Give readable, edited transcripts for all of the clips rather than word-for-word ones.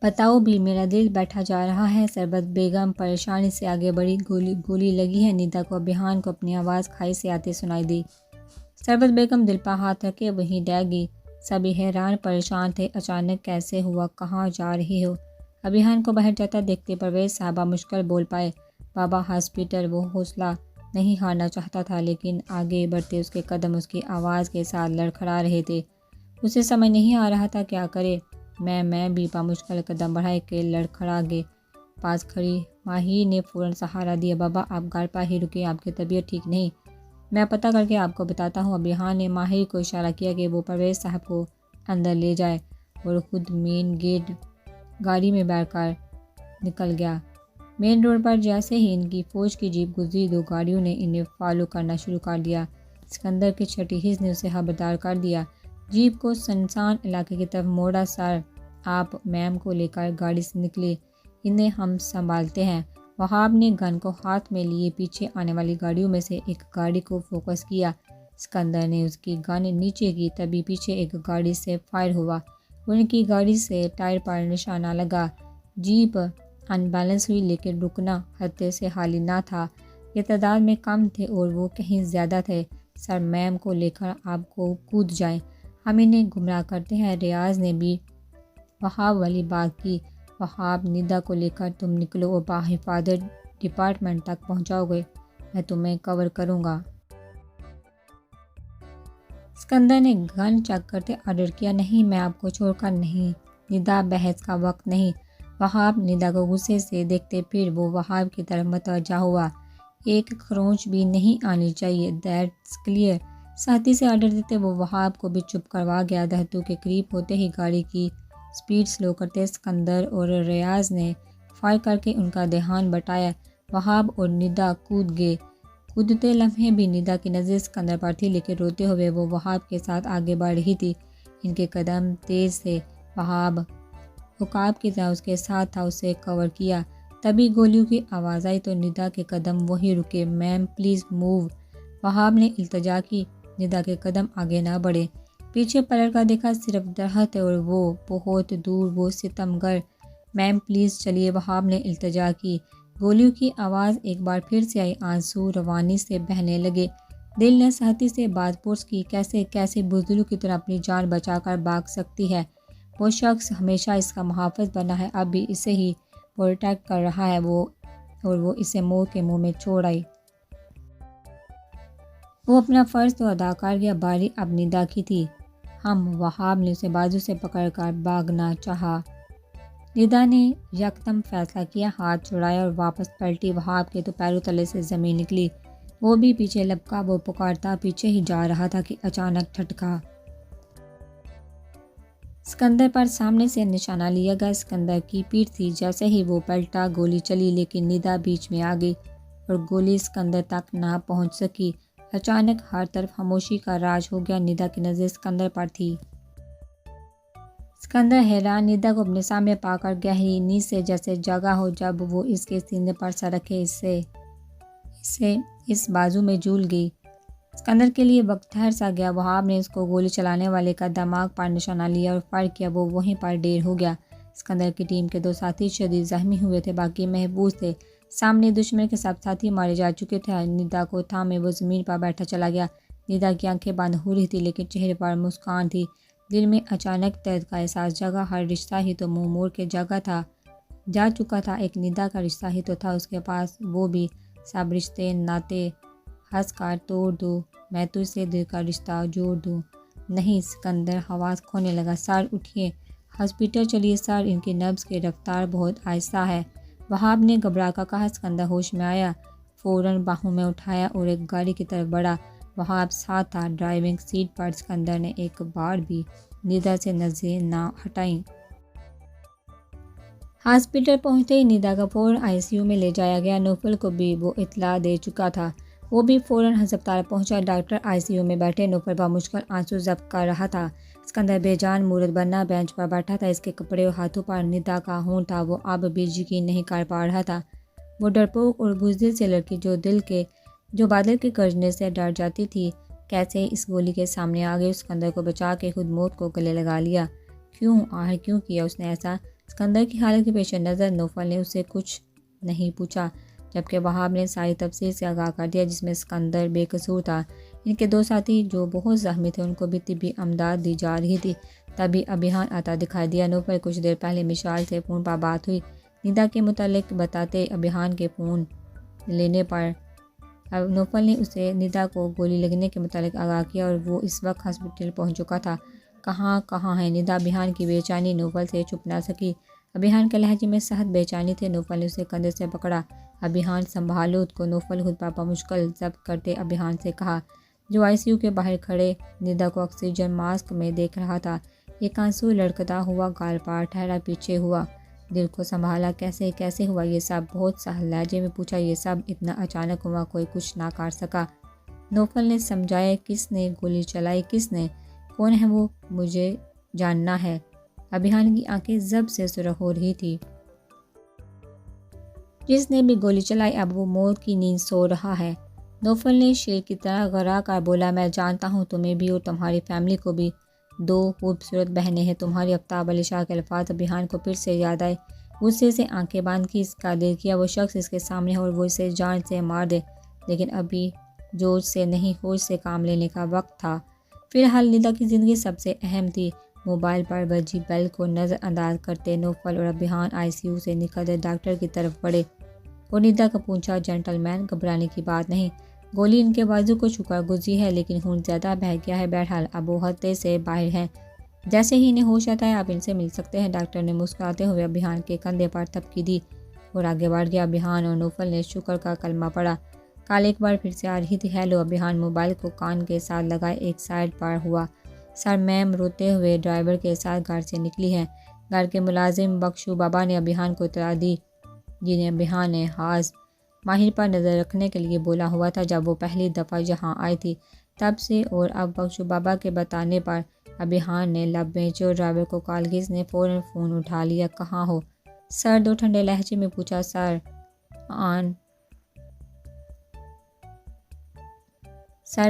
बताओ भी, मेरा दिल बैठा जा रहा है। सरबत बेगम परेशानी से आगे बढ़ी। गोली गोली लगी है। निदा को बिहान को अपनी आवाज़ खाई से आती सुनाई दी। सरबत बेगम दिल पर हाथ रखे वहीं रह गई। सभी हैरान परेशान थे। अचानक कैसे हुआ? कहाँ जा रही हो? अभियान को बाहर जाता देखते परवेज साहबा मुश्किल बोल पाए। बाबा हॉस्पिटल। वो हौसला नहीं हारना चाहता था, लेकिन आगे बढ़ते उसके कदम उसकी आवाज़ के साथ लड़खड़ा रहे थे। उसे समझ नहीं आ रहा था क्या करे। मैं भी मुश्किल कदम बढ़ाए के लड़खड़ा गए। पास खड़ी माही ने फ़ौरन सहारा दिया। बाबा आप घर पर ही रुके, आपकी तबीयत ठीक नहीं, मैं पता करके आपको बताता हूँ। अभियान ने माही को इशारा किया कि वो परवेज साहब को अंदर ले जाए और ख़ुद मेन गेट गाड़ी में बैठकर निकल गया। मेन रोड पर जैसे ही इनकी फ़ौज की जीप गुजरी, दो गाड़ियों ने इन्हें फॉलो करना शुरू कर दिया। सिकंदर के छठी हिस्स ने उसे खबरदार कर दिया। जीप को सुनसान इलाके की तरफ मोड़ा। सर आप मैम को लेकर गाड़ी से निकले, इन्हें हम संभालते हैं। वहाब ने गन को हाथ में लिए पीछे आने वाली गाड़ियों में से एक गाड़ी को फोकस किया। सिकंदर ने उसकी गन नीचे की, तभी पीछे एक गाड़ी से फायर हुआ। उनकी गाड़ी से टायर पर निशाना लगा। जीप अनबैलेंस हुई, लेकिन रुकना खतरे से खाली ना था। ये तादाद में कम थे और वो कहीं ज़्यादा थे। सर मैम को लेकर आपको कूद जाएं, हम इन्हें गुमराह करते हैं। रियाज ने भी वहाब वाली बात की। वहाब निदा को लेकर तुम निकलो और बाहिफाजत डिपार्टमेंट तक पहुंचाओगे, मैं तुम्हें कवर करूंगा। सिकंदर ने गन चेक करते ऑर्डर किया। नहीं, मैं आपको छोड़कर नहीं। निदा बहस का वक्त नहीं। वहाब निदा को गुस्से से देखते फिर वो वहाब की तरफ मतवज्जा हुआ। एक खरोंच भी नहीं आनी चाहिए, दैट्स क्लियर। साथी से ऑर्डर देते वो वहाब को भी चुप करवा गया। दहतू के करीब होते ही गाड़ी की स्पीड स्लो करते सिकंदर और रियाज ने फायर करके उनका ध्यान बटाया। वहाब और निदा कूद गए। कूदते लम्हे भी निदा की नज़र सिकंदर पर थी, लेकिन रोते हुए वो वहाब के साथ आगे बढ़ रही थी। इनके कदम तेज़ से। वहाब उकाब की तरह उसके साथ था, उसे कवर किया। तभी गोलियों की आवाज़ आई तो निदा के कदम वहीं रुके। मैम प्लीज़ मूव, वहाब ने इल्तजा की। निदा के कदम आगे ना बढ़े। पीछे पलट कर देखा, सिर्फ दरख्त और वो बहुत दूर वो सितमगर। मैम प्लीज़ चलिए, वहाब ने इल्तजा की। गोलियों की आवाज़ एक बार फिर से आई। आंसू रवानी से बहने लगे। दिल ने साथी से बात पूछ की, कैसे कैसे बुज़दिलों की तरह अपनी जान बचाकर भाग सकती है। वो शख्स हमेशा इसका मुहाफ़िज़ बना है, अब भी इसे ही प्रोटेक्ट कर रहा है। वो इसे मौत के मुंह में छोड़ आई। वो अपना फ़र्ज तो अदा कर गया, बारी अब निदा की थी। हम वहाब ने उसे बाजू से पकड़कर भागना चाहा। निदा ने यकदम फैसला किया, हाथ छुड़ाया और वापस पलटी। वहाब के तो पैरों तले से ज़मीन निकली। वो भी पीछे लपका। वो पुकारता पीछे ही जा रहा था कि अचानक ठटका। सिकंदर पर सामने से निशाना लिया गया। सिकंदर की पीठ थी। जैसे ही वो पलटा गोली चली, लेकिन निदा बीच में आ गई और गोली सिकंदर तक ना पहुंच सकी। अचानक हर तरफ खामोशी का राज हो गया। निदा की नज़र सिकंदर पर थी। सिकंदर हैरान निदा को अपने सामने पाकर गहरी नींद से जैसे जगा हो। जब वो इसके सीने पर सर रखे इसे इस बाजू में झूल गई। सिकंदर के लिए वक्त ठहर सा गया। वहाब ने उसको गोली चलाने वाले का दिमाग पर निशाना लिया और फायर किया। वो वहीं पर ढेर हो गया। सिकंदर की टीम के दो साथी शदीद जख्मी हुए थे, बाकी महफूज थे। सामने दुश्मन के सब साथी मारे जा चुके थे। निदा को थामे वो ज़मीन पर बैठा चला गया। निदा की आंखें बंद हो रही थी, लेकिन चेहरे पर मुस्कान थी। दिल में अचानक दर्द का एहसास जगा। हर रिश्ता ही तो मुँह मोड़ के जगह था, जा चुका था। एक निदा का रिश्ता ही तो था उसके पास। वो भी सब रिश्ते नाते हंस कर तोड़ दूँ, मैं तुझसे दिल का रिश्ता जोड़ दूँ। नहीं, सिकंदर हवास खोने लगा। सर उठिए, हॉस्पिटल चलिए सर, इनकी नब्ज़ की रफ्तार बहुत आहिस्ता है, वहाब ने घबरा कर कहा। सिकंदर होश में आया, फ़ौरन बाहों में उठाया और एक गाड़ी की तरफ बढ़ा। वहाब साथ था। ड्राइविंग सीट पर। सिकंदर ने एक बार भी निदा से नज़रें ना हटाई। हॉस्पिटल पहुंचते ही निदा का फ़ौरन आईसीयू में ले जाया गया। नौफल को भी वो इत्तला दे चुका था, वो भी फ़ौरन अस्पताल पहुंचा। डॉक्टर आईसीयू में बैठे। नौफल बामुश्किल आंसू ज़ब्त कर रहा था। सिकंदर बेजान मूरत बना बेंच पर बैठा था। इसके कपड़े और हाथों पर निदा का खून था। वो अब भी यकीन नहीं कर पा रहा था। वो डरपोक और बुज़दिल से लड़की जो बादल के गरजने से डर जाती थी, कैसे इस गोली के सामने आ गई। सिकंदर को बचा के खुद मौत को गले लगा लिया। क्यों किया उसने ऐसा? सिकंदर की हालत के पेश नज़र नौफल ने उससे कुछ नहीं पूछा, जबकि वहाब ने सारी तफसील से आगाह कर दिया, जिसमें सिकंदर बेकसूर था। इनके दो साथी जो बहुत ज़ख्मी थे उनको भी तिब्बी अमदाद दी जा रही थी। तभी अभियान आता दिखाई दिया। नौफल कुछ देर पहले मिशाल से फ़ोन पर बात हुई। निदा के मुतालिक बताते अभियान के फ़ोन लेने पर अब नौफल ने उसे निदा को गोली लगने के मुतालिक आगाह किया और वो इस वक्त हॉस्पिटल पहुंच चुका था। कहाँ है निदा? अभियान की बेचैनी नौफल से छुप ना सकी। अभियान के लहजे में सख्त बेचैनी थे। नौफल ने उसे कंधे से पकड़ा। अभियान संभालो उसको। नौफल खुद पापा मुश्किल जब्त करते अभियान से कहा, जो आईसीयू के बाहर खड़े निदा को ऑक्सीजन मास्क में देख रहा था। एक आंसू लड़खड़ा हुआ गाल पर ठहरा पीछे हुआ। दिल को संभाला। कैसे हुआ ये सब? बहुत सहल लहजे में पूछा। ये सब इतना अचानक हुआ, कोई कुछ ना कर सका। नौफल ने समझाया, किसने गोली चलाई? किसने? कौन है वो? मुझे जानना है। अभियान की आंखें जब से सुरख हो रही थी। जिसने भी गोली चलाई अब वो मौत की नींद सो रहा है। नौफल ने शेर की तरह गरा कर बोला, मैं जानता हूँ तुम्हें भी और तुम्हारी फैमिली को भी। दो खूबसूरत बहनें हैं तुम्हारी। आफ्ताब अली शाह के अल्फाज अभियान को फिर से याद आए। गुस्से से आंखें बांध की इसका दिल किया वो शख्स इसके सामने है और वो इसे जान से मार दे, लेकिन अभी जोश से नहीं होश से काम लेने का वक्त था। फिलहाल निदा की ज़िंदगी सबसे अहम थी। मोबाइल पर बजी बेल को नज़रअंदाज करते नौफल और अभियान आईसीयू से निकलते डॉक्टर की तरफ बढ़े और निदा को पूछा, जेंटलमैन घबराने की बात नहीं। गोली इनके बाजू को छुकर गुजरी है, लेकिन खून ज़्यादा बह गया है। बहरहाल अब वो हत्ते से बाहर हैं। जैसे ही इन्हें होश आता है आप इनसे मिल सकते हैं। डॉक्टर ने मुस्कुराते हुए अभियान के कंधे पर थपकी दी और आगे बढ़ गया। अभियान और नौफल ने शुक्र का कलमा पड़ा। कल एक बार फिर से आ रही थी। हेलो। अभियान मोबाइल को कान के साथ लगाए एक साइड पर हुआ। सर मैम रोते हुए ड्राइवर के साथ घर से निकली है। घर के मुलाजिम बख्शू बाबा ने अभियान को इतला दी, जिन्हें अभियान ने हाज माहिर पर नज़र रखने के लिए बोला हुआ था जब वो पहली दफ़ा यहाँ आई थी। तब से और अब बख्शू बाबा के बताने पर अभियान ने लब बेचे और ड्राइवर को कॉल की। इसने फ़ौरन फ़ोन उठा लिया। कहाँ हो सर? दो ठंडे लहजे में पूछा। सर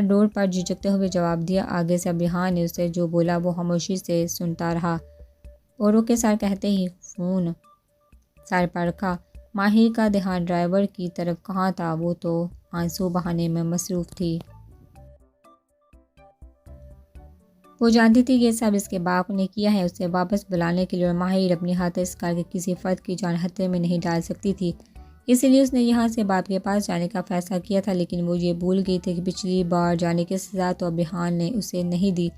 डोर पर झिझकते हुए जवाब दिया। आगे से अभियान ने उसे जो बोला वो खामोशी से सुनता रहा और वो के सर कहते ही फ़ोन सर पर रखा। माहिर का ध्यान ड्राइवर की तरफ कहाँ था? वो तो आंसू बहाने में मसरूफ़ थी। वो जानती थी ये सब इसके बाप ने किया है उसे वापस बुलाने के लिए, और माहिर अपनी हाथ इस करके किसी फ़र्द की जान खतरे में नहीं डाल सकती थी। इसीलिए उसने यहाँ से बाप के पास जाने का फ़ैसला किया था। लेकिन वो ये भूल गई थी कि पिछली बार जाने की सज़ा तो अभियान ने उसे नहीं दी,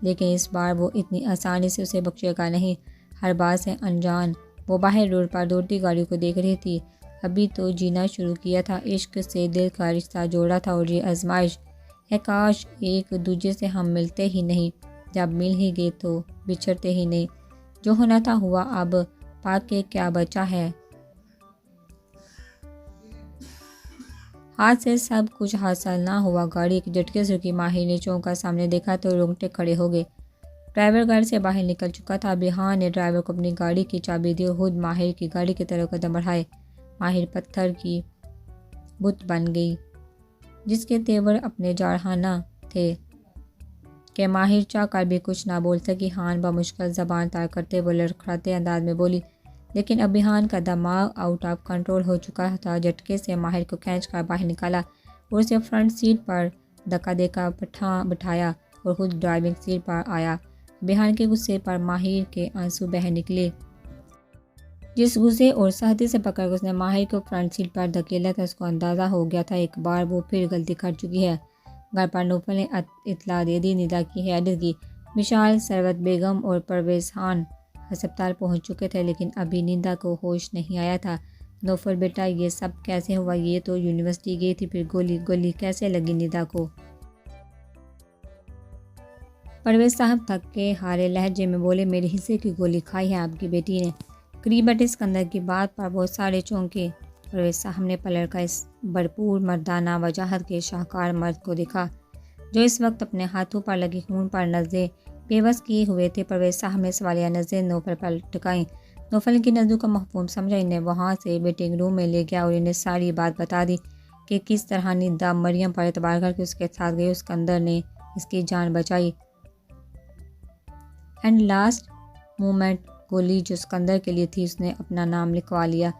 लेकिन इस बार वो इतनी आसानी से उसे बख्शेगा नहीं। हर बात से अनजान वो बाहर रोड पर दौड़ती गाड़ी को देख रही थी। अभी तो जीना शुरू किया था, इश्क से दिल का रिश्ता जोड़ा था और ये आजमाइश है। काश एक दूजे से हम मिलते ही नहीं, जब मिल ही गए तो बिछड़ते ही नहीं। जो होना था हुआ, अब पाक के क्या बचा है। हाथ से सब कुछ हासिल ना हुआ। गाड़ी के झटके से रुकी। माहिर ने चौंका सामने देखा तो रोंगटे खड़े हो गए। ड्राइवर घर से बाहर निकल चुका था। अभियान ने ड्राइवर को अपनी गाड़ी की चाबी दी और खुद माहिर की गाड़ी की तरफ कदम बढ़ाए। माहिर पत्थर की बुत बन गई, जिसके तेवर अपने जारहाना थे कि माहिर चाह कर भी कुछ ना बोल सकी। हान बमुश्किल ज़बान तार करते वो लड़खड़ाते अंदाज में बोली, लेकिन अभियान का दिमाग आउट ऑफ कंट्रोल हो चुका था। झटके से माहिर को खींच कर बाहर निकाला और उसे फ्रंट सीट पर धक्का देकर बिठाया और खुद ड्राइविंग सीट पर आया। अभियान के गुस्से पर माहिर के आंसू बह निकले। जिस गुस्से और सहती से पकड़ उसने माहिर को फ्रंट सीट पर धकेला था, उसको अंदाज़ा हो गया था एक बार वो फिर गलती कर चुकी है। घर पर नौफल ने इतला दे दी। निदा की हियादत की। मिशाल, सरवत बेगम और परवेज़ खान अस्पताल पहुंच चुके थे, लेकिन अभी निदा को होश नहीं आया था। नौफल बेटा ये सब कैसे हुआ? ये तो यूनिवर्सिटी गई थी, फिर गोली कैसे लगी निदा को? परवेज़ साहब थक के हारे लहजे में बोले, मेरे हिस्से की गोली खाई है आपकी बेटी ने। करीब बटे सिकंदर की बात पर बहुत सारे चौंके। परवेज़ साहब ने पलट कर इस भरपूर मर्दाना वजाहत के शाहकार मर्द को देखा, जो इस वक्त अपने हाथों पर लगी खून पर नजरें बेबस किए हुए थे। परवेज़ साहब ने सवालिया नजरें नौफल पर टिकाई। नौफल की नज़रों का महफूम समझा। इन्हें वहाँ से वेटिंग रूम में ले गया और इन्हें सारी बात बता दी कि किस तरह निदा मरियम पर एतबार करके उसके साथ गई। सिकंदर ने इसकी जान बचाई एंड लास्ट मोमेंट गोली जो सिकंदर के लिए थी उसने अपना नाम लिखवा लिया।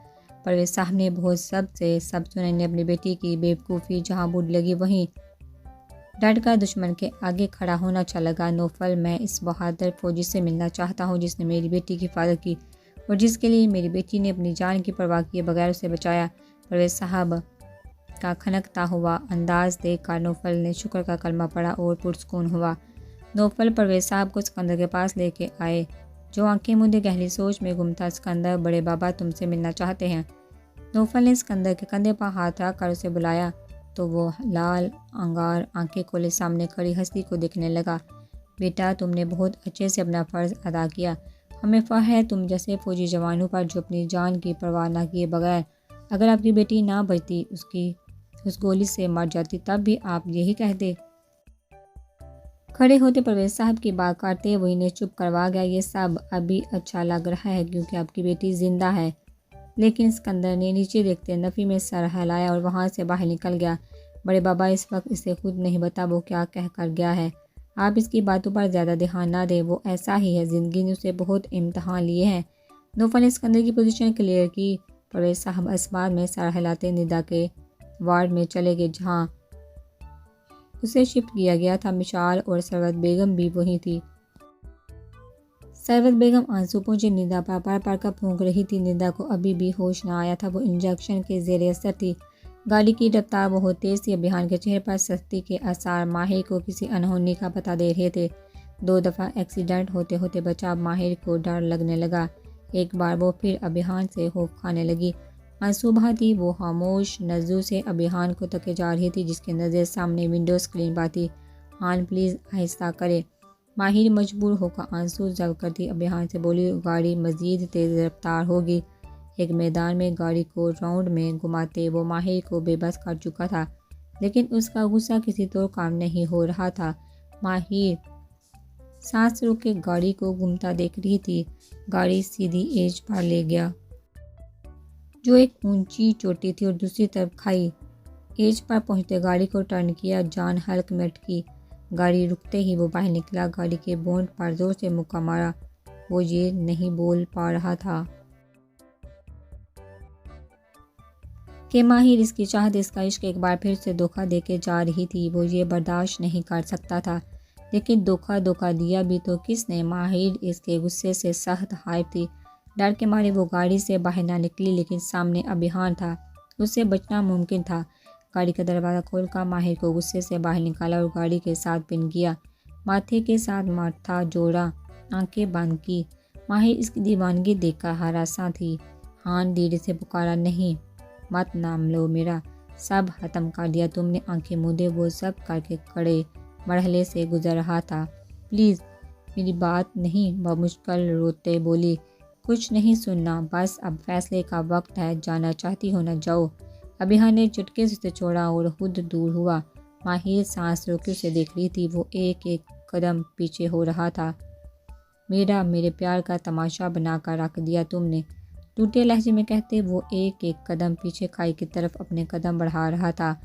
परवेज साहब ने बहुत सब सुने ने अपनी बेटी की बेवकूफ़ी जहाँ बुढ़ लगी वहीं डट कर दुश्मन के आगे खड़ा होना अच्छा लगा। नौफल, मैं इस बहादुर फौजी से मिलना चाहता हूँ जिसने मेरी बेटी की हिफाजत की और जिसके लिए मेरी बेटी ने अपनी जान की परवाह किए बगैर उसे बचाया। परवेज साहब का खनकता हुआ अंदाज देखकर नौफल ने शुक्र का कलमा पढ़ा और पुरस्कून हुआ। नौफल परवेज साहब को सिकंदर के पास लेके आए जो आंखें मूंदे गहरी सोच में गुम था। सिकंदर, बड़े बाबा तुमसे मिलना चाहते हैं। नौफल ने सिकंदर के कंधे पर हाथ रख कर उसे बुलाया तो वो लाल अंगार आंखें खोले सामने खड़ी हस्ती को देखने लगा। बेटा, तुमने बहुत अच्छे से अपना फ़र्ज़ अदा किया। हमें फ़ख्र है तुम जैसे फ़ौजी जवानों पर जो अपनी जान की परवाह न किए बगैर अगर आपकी बेटी ना बचती उस गोली से मर जाती तब भी आप यही कहते। खड़े होते परवेज साहब की बात काटते वही ने चुप करवा गया। ये सब अभी अच्छा लग रहा है क्योंकि आपकी बेटी जिंदा है। लेकिन सिकंदर ने नीचे देखते नफ़ी में सर हिलाया और वहाँ से बाहर निकल गया। बड़े बाबा, इस वक्त इसे खुद नहीं पता वो क्या कह कर गया है। आप इसकी बातों पर ज़्यादा ध्यान ना दें, वो ऐसा ही है, ज़िंदगी ने उसे बहुत इम्तहान लिए हैं। नौफल ने सिकंदर की पोजीशन क्लियर की। परवेज साहब अस्पताल में सर हिलाते निदा के वार्ड में चले गए जहाँ उसे शिफ्ट किया गया था। मिशाल और सरवत बेगम भी वहीं थी। सरवत बेगम आंसू पहुंचे निदा पर पड़ कर फूंक रही थी। निदा को अभी भी होश ना आया था, वो इंजेक्शन के ज़ेरे असर थी। गाड़ी की रफ्तार बहुत तेज़ थी। अभियान के चेहरे पर सख्ती के आसार माहिर को किसी अनहोनी का पता दे रहे थे। 2 दफ़ा एक्सीडेंट होते होते बचा माहिर को डर लगने लगा। एक बार वो फिर अभियान से खौफ खाने लगी। आंसू बहाती वो खामोश नज़रों से अभियान को तके जा रही थी जिसकी नज़र सामने विंडो स्क्रीन पर थी। हान प्लीज़ आहिस्ता करे। माहिर मजबूर होकर आंसू जब करती अभियान से बोली, गाड़ी मज़ीद तेज़ रफ्तार होगी। एक मैदान में गाड़ी को राउंड में घुमाते वो माहिर को बेबस कर चुका था, लेकिन उसका गुस्सा किसी तो काम नहीं हो रहा था। माहिर सांस रोक के गाड़ी को घूमता देख रही थी। गाड़ी सीधी एज पर ले गया जो एक ऊंची चोटी थी और दूसरी तरफ खाई। एज पर पहुंचते गाड़ी को टर्न किया, जान हल्क में अटकी। गाड़ी रुकते ही वो बाहर निकला। गाड़ी के बोनट पर जोर से मुक्का मारा। वो ये नहीं बोल पा रहा था कि माहिर इसकी चाहत इसका इश्क एक बार फिर से धोखा देके जा रही थी। वो ये बर्दाश्त नहीं कर सकता था, लेकिन धोखा दिया भी तो किसने। माहिर इसके गुस्से से सख्त हाइफ थी। डर के मारे वो गाड़ी से बाहर ना निकली, लेकिन सामने अभियान था, उससे बचना मुमकिन था। गाड़ी का दरवाज़ा खोलकर माहिर को गुस्से से बाहर निकाला और गाड़ी के साथ पिन किया। माथे के साथ माथा जोड़ा, आंखें बंद की। माहिर इसकी दीवानगी देखकर हरासा थी। हान धीरे से पुकारा, नहीं मत नाम लो मेरा, सब ख़त्म कर दिया तुमने। आंखें मूंदे वो सब करके कड़े मरहले से गुजर रहा था। प्लीज़ मेरी बात नहीं, वह मुश्किल रोते बोली। कुछ नहीं सुनना, बस अब फैसले का वक्त है, जाना चाहती हो न जाओ। अभियान ने चुटके से छोड़ा और खुद दूर हुआ। माहिर सांस रोके उसे देख रही थी। वो एक एक कदम पीछे हो रहा था। मेरे प्यार का तमाशा बनाकर रख दिया तुमने, टूटे लहजे में कहते वो एक एक कदम पीछे खाई की तरफ अपने कदम बढ़ा रहा था।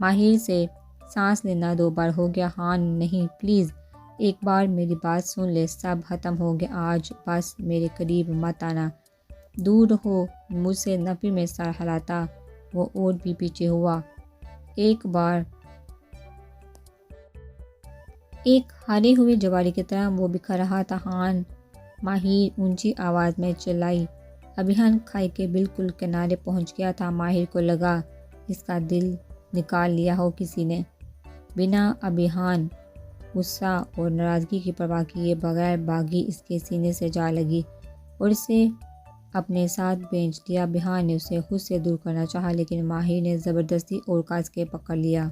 माहिर से सांस लेना 2 बार हो गया। हान नहीं, प्लीज़ एक बार मेरी बात सुन ले, सब ख़त्म हो गया आज, बस मेरे करीब मत आना, दूर हो मुझसे। नफ़ी में सर हिलाता वो और भी पीछे हुआ। एक बार एक हारे हुए जवारी की तरह वो बिखर रहा था। हान, माहिर ऊंची आवाज़ में चिल्लाई। अभियान खाई के बिल्कुल किनारे पहुंच गया था। माहिर को लगा इसका दिल निकाल लिया हो किसी ने। बिना अभियान गुस्सा और नाराज़गी की परवाह किए बगैर बागी इसके सीने से जा लगी और इसे अपने साथ बेंच दिया। अभियान ने उसे खुद से दूर करना चाहा, लेकिन माहिर ने ज़बरदस्ती और कस के पकड़ लिया।